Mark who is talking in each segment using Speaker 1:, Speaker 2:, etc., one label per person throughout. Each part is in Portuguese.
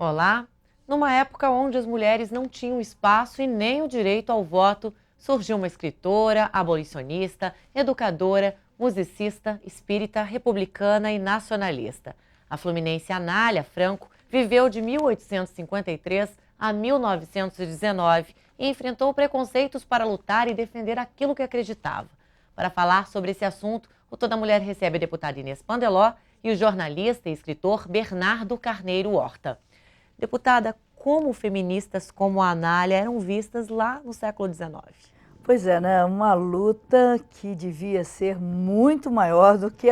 Speaker 1: Olá! Numa época onde as mulheres não tinham espaço e nem o direito ao voto, surgiu uma escritora, abolicionista, educadora, musicista, espírita, republicana e nacionalista. A fluminense Anália Franco viveu de 1853 a 1919 e enfrentou preconceitos para lutar e defender aquilo que acreditava. Para falar sobre esse assunto, o Toda Mulher recebe a deputada Inês Pandeló e o jornalista e escritor Bernardo Carneiro Horta. Deputada, como feministas como a Anália eram vistas lá no século XIX?
Speaker 2: Pois é, né? Uma luta que devia ser muito maior do que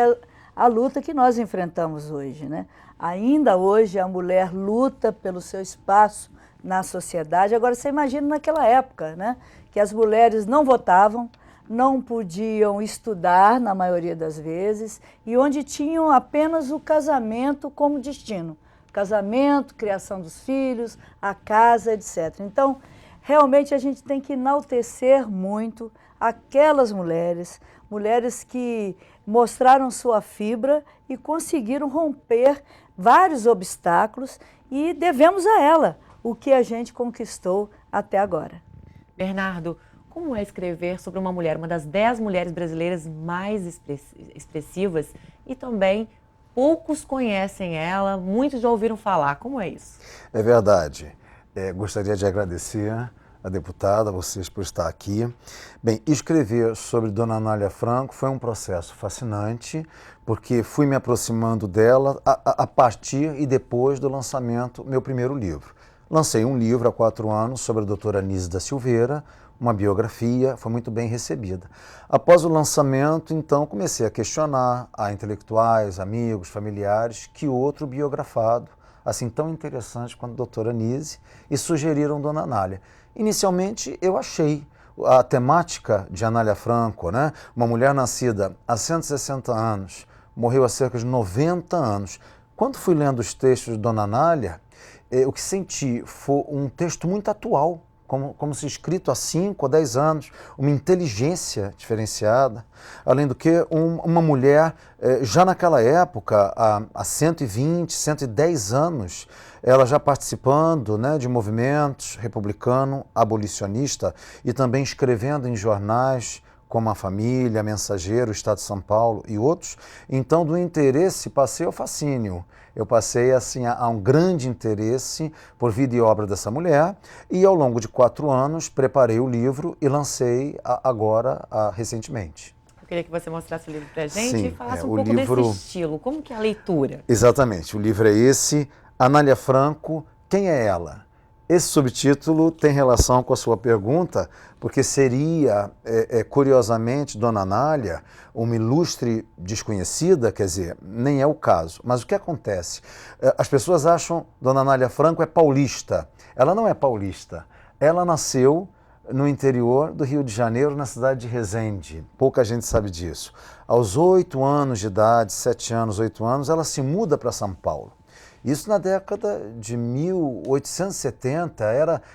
Speaker 2: a luta que nós enfrentamos hoje, né? Ainda hoje a mulher luta pelo seu espaço na sociedade. Agora você imagina naquela época, né? Que as mulheres não votavam, não podiam estudar na maioria das vezes e onde tinham apenas o casamento como destino. Casamento, criação dos filhos, a casa, etc. Então, realmente a gente tem que enaltecer muito aquelas mulheres, mulheres que mostraram sua fibra e conseguiram romper vários obstáculos e devemos a ela o que a gente conquistou até agora.
Speaker 1: Bernardo, como é escrever sobre uma mulher, uma das 10 mulheres brasileiras mais expressivas e também poucos conhecem ela, muitos já ouviram falar. Como é isso?
Speaker 3: É verdade. Gostaria de agradecer a deputada, a vocês por estar aqui. Bem, escrever sobre Dona Anália Franco foi um processo fascinante, porque fui me aproximando dela a partir e depois do lançamento do meu primeiro livro. Lancei um livro há 4 anos sobre a doutora Anísia da Silveira, uma biografia, foi muito bem recebida. Após o lançamento, então, comecei a questionar a intelectuais, amigos, familiares, que outro biografado, assim tão interessante quanto a doutora Anísia, e sugeriram Dona Anália. Inicialmente, eu achei a temática de Anália Franco, né? Uma mulher nascida há 160 anos, morreu há cerca de 90 anos. Quando fui lendo os textos de Dona Anália, o que senti foi um texto muito atual, como se escrito há 5 ou 10 anos, uma inteligência diferenciada. Além do que, uma mulher, já naquela época, há 120, 110 anos, ela já participando, né, de movimentos republicano, abolicionista e também escrevendo em jornais como a Família, Mensageiro, Estado de São Paulo e outros. Então, do interesse, passei ao fascínio. Eu passei assim, a um grande interesse por vida e obra dessa mulher e, ao longo de 4 anos, preparei o livro e lancei agora, recentemente.
Speaker 1: Eu queria que você mostrasse o livro para a gente.
Speaker 3: Sim,
Speaker 1: E falasse um
Speaker 3: o
Speaker 1: pouco
Speaker 3: livro...
Speaker 1: desse estilo. Como que é a leitura?
Speaker 3: Exatamente, o livro é esse, Anália Franco, Quem é Ela? Esse subtítulo tem relação com a sua pergunta, porque seria, curiosamente, Dona Anália, uma ilustre desconhecida, quer dizer, nem é o caso. Mas o que acontece? As pessoas acham Dona Anália Franco é paulista. Ela não é paulista. Ela nasceu no interior do Rio de Janeiro, na cidade de Resende. Pouca gente sabe disso. Aos 8 anos de idade, 7 anos, 8 anos, ela se muda para São Paulo. Isso na década de 1870,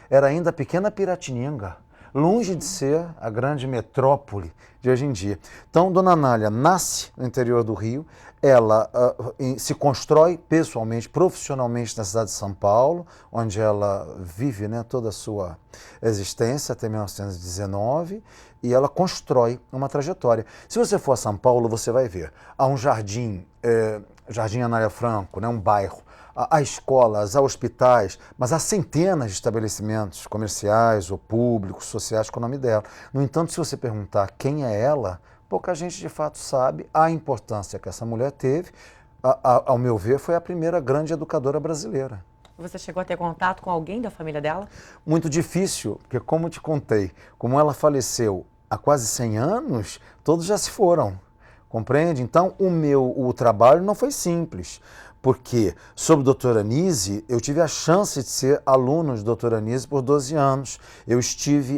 Speaker 3: era ainda a pequena Piratininga, longe de ser a grande metrópole de hoje em dia. Então, Dona Anália nasce no interior do Rio, ela se constrói pessoalmente, profissionalmente na cidade de São Paulo, onde ela vive, né, toda a sua existência até 1919, e ela constrói uma trajetória. Se você for a São Paulo, você vai ver, há um jardim, Jardim Anália Franco, né, um bairro, há escolas, há hospitais, mas há centenas de estabelecimentos comerciais ou públicos, sociais com o nome dela. No entanto, se você perguntar quem é ela, pouca gente de fato sabe a importância que essa mulher teve. Ao meu ver, foi a primeira grande educadora brasileira.
Speaker 1: Você chegou a ter contato com alguém da família dela?
Speaker 3: Muito difícil, porque como te contei, como ela faleceu há quase 100 anos, todos já se foram. Compreende? Então, o trabalho não foi simples, porque sobre a doutora Anísia, eu tive a chance de ser aluno de doutora Anísia por 12 anos. Eu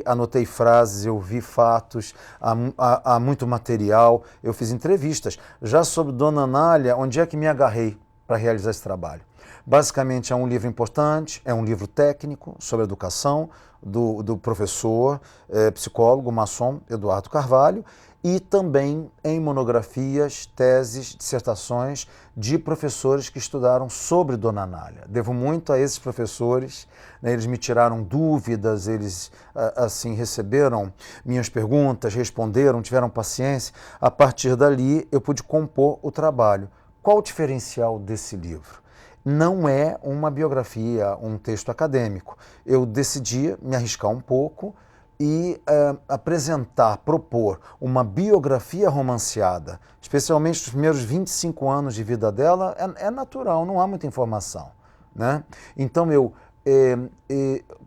Speaker 3: anotei frases, eu vi fatos, há muito material, eu fiz entrevistas. Já sobre Dona Anália, onde é que me agarrei para realizar esse trabalho. Basicamente é um livro importante, é um livro técnico sobre educação do professor, psicólogo, maçom Eduardo Carvalho, e também em monografias, teses, dissertações de professores que estudaram sobre Dona Anália. Devo muito a esses professores, né, eles me tiraram dúvidas, eles assim receberam minhas perguntas, responderam, tiveram paciência. A partir dali eu pude compor o trabalho. Qual o diferencial desse livro? Não é uma biografia, um texto acadêmico. Eu decidi me arriscar um pouco e apresentar, propor uma biografia romanceada, especialmente os primeiros 25 anos de vida dela, é natural, não há muita informação, né? Então,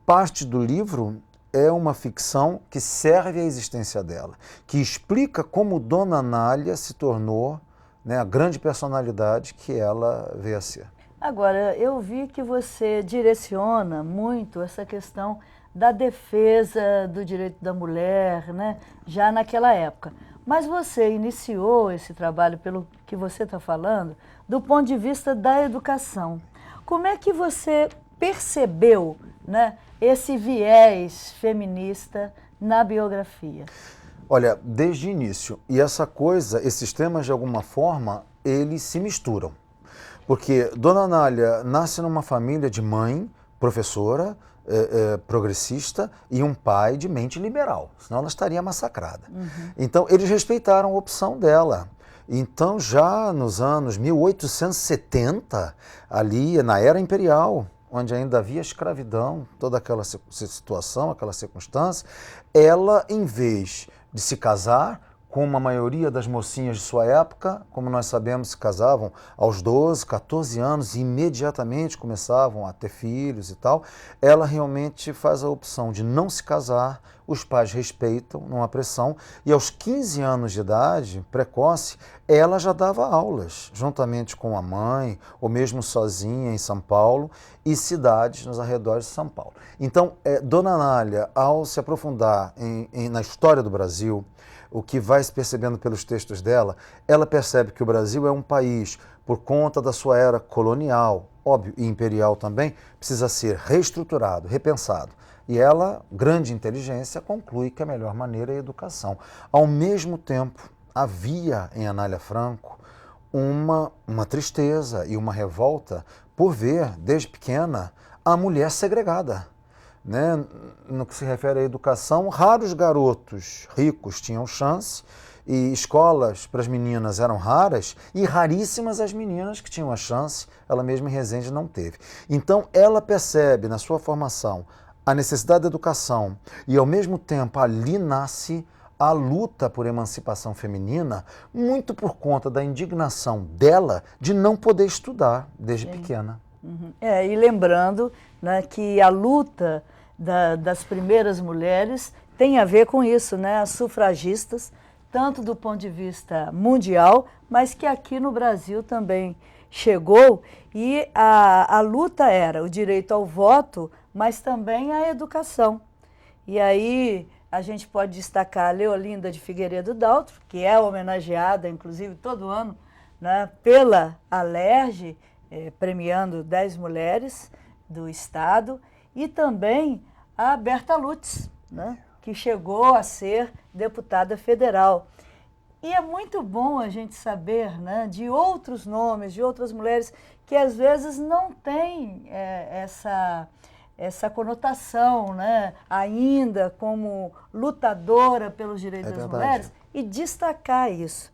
Speaker 3: parte do livro é uma ficção que serve à existência dela, que explica como Dona Anália se tornou, né, a grande personalidade que ela veio a ser.
Speaker 2: Agora, eu vi que você direciona muito essa questão da defesa do direito da mulher, né, já naquela época. Mas você iniciou esse trabalho, pelo que você está falando, do ponto de vista da educação. Como é que você percebeu, né, esse viés feminista na biografia?
Speaker 3: Olha, desde o início, e esses temas de alguma forma, eles se misturam. Porque Dona Anália nasce numa família de mãe, professora, progressista, e um pai de mente liberal, senão ela estaria massacrada. Então, eles respeitaram a opção dela. Então, já nos anos 1870, ali na Era Imperial, onde ainda havia escravidão, toda aquela situação, aquela circunstância, ela, em vez de se casar, como a maioria das mocinhas de sua época, como nós sabemos, se casavam aos 12, 14 anos e imediatamente começavam a ter filhos e tal, ela realmente faz a opção de não se casar, os pais respeitam, não há pressão, e aos 15 anos de idade, precoce, ela já dava aulas, juntamente com a mãe, ou mesmo sozinha em São Paulo, e cidades nos arredores de São Paulo. Então, Dona Anália, ao se aprofundar na história do Brasil, o que vai se percebendo pelos textos dela, ela percebe que o Brasil é um país, por conta da sua era colonial, óbvio, e imperial também, precisa ser reestruturado, repensado. E ela, grande inteligência, conclui que a melhor maneira é a educação. Ao mesmo tempo, havia em Anália Franco uma tristeza e uma revolta por ver, desde pequena, a mulher segregada. Né? No que se refere à educação, raros garotos ricos tinham chance e escolas para as meninas eram raras e raríssimas as meninas que tinham a chance, ela mesma em Resende não teve. Então ela percebe na sua formação a necessidade da educação e ao mesmo tempo ali nasce a luta por emancipação feminina, muito por conta da indignação dela de não poder estudar desde pequena.
Speaker 2: E lembrando, né, que a luta das primeiras mulheres tem a ver com isso, né, as sufragistas, tanto do ponto de vista mundial, mas que aqui no Brasil também chegou, e a luta era o direito ao voto, mas também a educação. E aí a gente pode destacar a Leolinda de Figueiredo Daltro, que é homenageada, inclusive, todo ano, né, pela Alerj, premiando 10 mulheres do Estado, e também a Berta Lutz, né, que chegou a ser deputada federal. E é muito bom a gente saber, né, de outros nomes, de outras mulheres que às vezes não têm essa conotação, né, ainda como lutadora pelos direitos das mulheres, e destacar isso.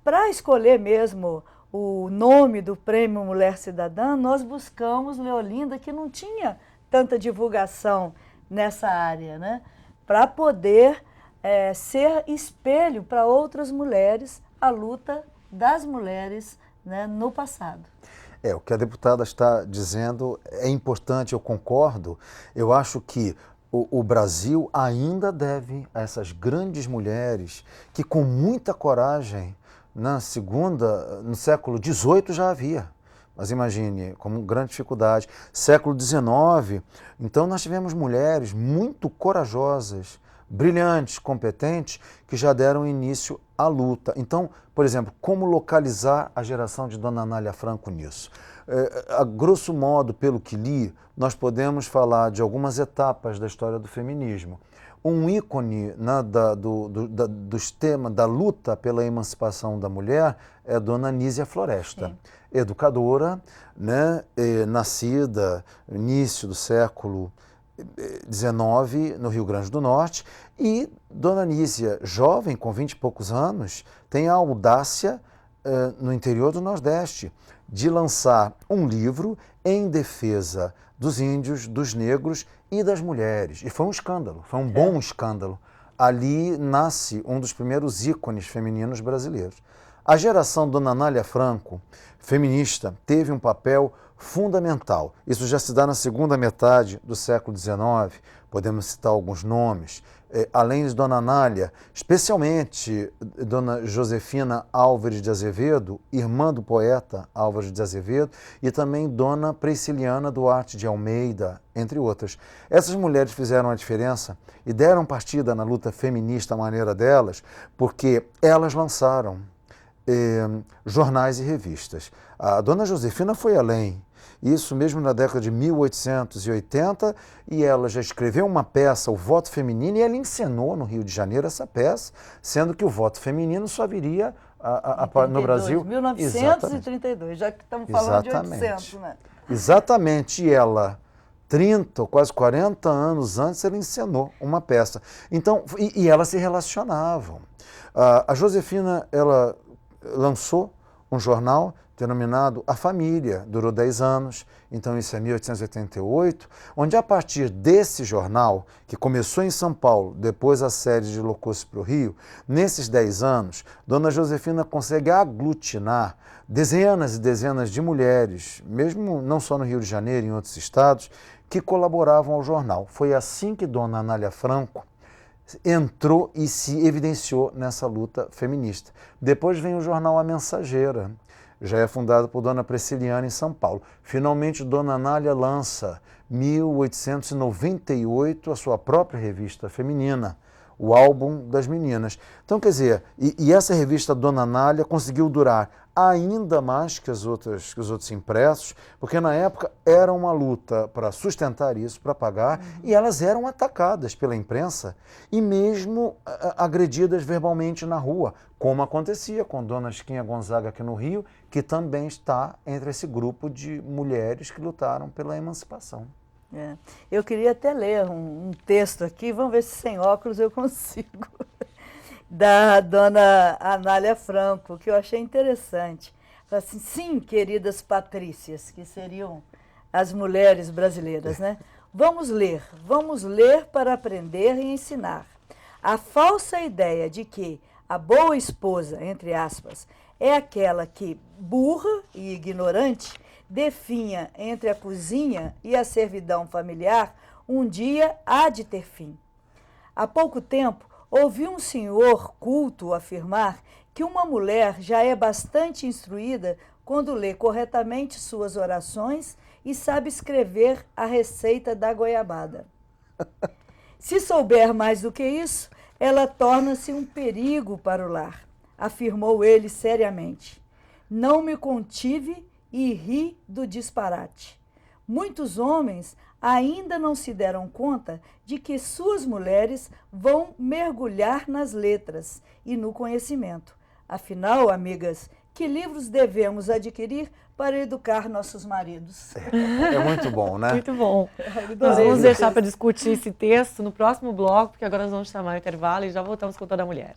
Speaker 2: Para escolher mesmo o nome do Prêmio Mulher Cidadã, nós buscamos Leolinda, que não tinha tanta divulgação nessa área, né, para poder ser espelho para outras mulheres, a luta das mulheres, né, no passado.
Speaker 3: O que a deputada está dizendo é importante, eu concordo. Eu acho que o Brasil ainda deve a essas grandes mulheres que, com muita coragem, no século XVIII já havia, mas imagine, como grande dificuldade, século XIX, então nós tivemos mulheres muito corajosas, brilhantes, competentes, que já deram início à luta. Então, por exemplo, como localizar a geração de Dona Anália Franco nisso? A grosso modo, pelo que li, nós podemos falar de algumas etapas da história do feminismo. Um ícone, né, dos temas da luta pela emancipação da mulher é Dona Anísia Floresta, sim, educadora, né, nascida no início do século XIX, no Rio Grande do Norte, e Dona Anísia, jovem, com 20 e poucos anos, tem a audácia, no interior do Nordeste, de lançar um livro em defesa dos índios, dos negros e das mulheres. E foi um escândalo, foi um bom escândalo. Ali nasce um dos primeiros ícones femininos brasileiros. A geração Dona Anália Franco, feminista, teve um papel fundamental. Isso já se dá na segunda metade do século XIX, podemos citar alguns nomes. Além de Dona Anália, especialmente Dona Josefina Álvares de Azevedo, irmã do poeta Álvares de Azevedo, e também Dona Prisciliana Duarte de Almeida, entre outras. Essas mulheres fizeram a diferença e deram partida na luta feminista à maneira delas, porque elas lançaram jornais e revistas. A Dona Josefina foi além. Isso mesmo na década de 1880, e ela já escreveu uma peça, O Voto Feminino, e ela encenou no Rio de Janeiro essa peça, sendo que o voto feminino só viria no Brasil...
Speaker 2: 1932, já que estamos falando de 800, né?
Speaker 3: Exatamente, e ela, 30 ou quase 40 anos antes, ela encenou uma peça. Então, e elas se relacionavam. A Josefina, ela lançou um jornal denominado A Família, durou 10 anos, então isso é 1888, onde a partir desse jornal, que começou em São Paulo, depois a série deslocou-se para o Rio, nesses 10 anos, Dona Josefina consegue aglutinar dezenas e dezenas de mulheres, mesmo não só no Rio de Janeiro, em outros estados, que colaboravam ao jornal. Foi assim que Dona Anália Franco entrou e se evidenciou nessa luta feminista. Depois vem o jornal A Mensageira, já é fundado por Dona Prisciliana em São Paulo. Finalmente, Dona Anália lança, 1898, a sua própria revista feminina, o Álbum das Meninas. Então, quer dizer, e essa revista Dona Anália conseguiu durar ainda mais que os outros impressos, porque na época era uma luta para sustentar isso, para pagar, e elas eram atacadas pela imprensa e mesmo agredidas verbalmente na rua, como acontecia com Dona Chiquinha Gonzaga aqui no Rio, que também está entre esse grupo de mulheres que lutaram pela emancipação.
Speaker 2: Eu queria até ler um texto aqui, vamos ver se sem óculos eu consigo, da Dona Anália Franco, que eu achei interessante. Fala assim: sim, queridas patrícias, que seriam as mulheres brasileiras, né? Vamos ler para aprender e ensinar. A falsa ideia de que a boa esposa, entre aspas, é aquela que, burra e ignorante, definha entre a cozinha e a servidão familiar, um dia há de ter fim. Há pouco tempo, ouvi um senhor culto afirmar que uma mulher já é bastante instruída quando lê corretamente suas orações e sabe escrever a receita da goiabada. Se souber mais do que isso, ela torna-se um perigo para o lar, afirmou ele seriamente. Não me contive e ri do disparate. Muitos homens ainda não se deram conta de que suas mulheres vão mergulhar nas letras e no conhecimento. Afinal, amigas, que livros devemos adquirir para educar nossos maridos?
Speaker 3: É muito bom, né?
Speaker 1: Muito bom. Nós vamos deixar para discutir esse texto no próximo bloco, porque agora nós vamos chamar o intervalo e já voltamos com Toda Mulher.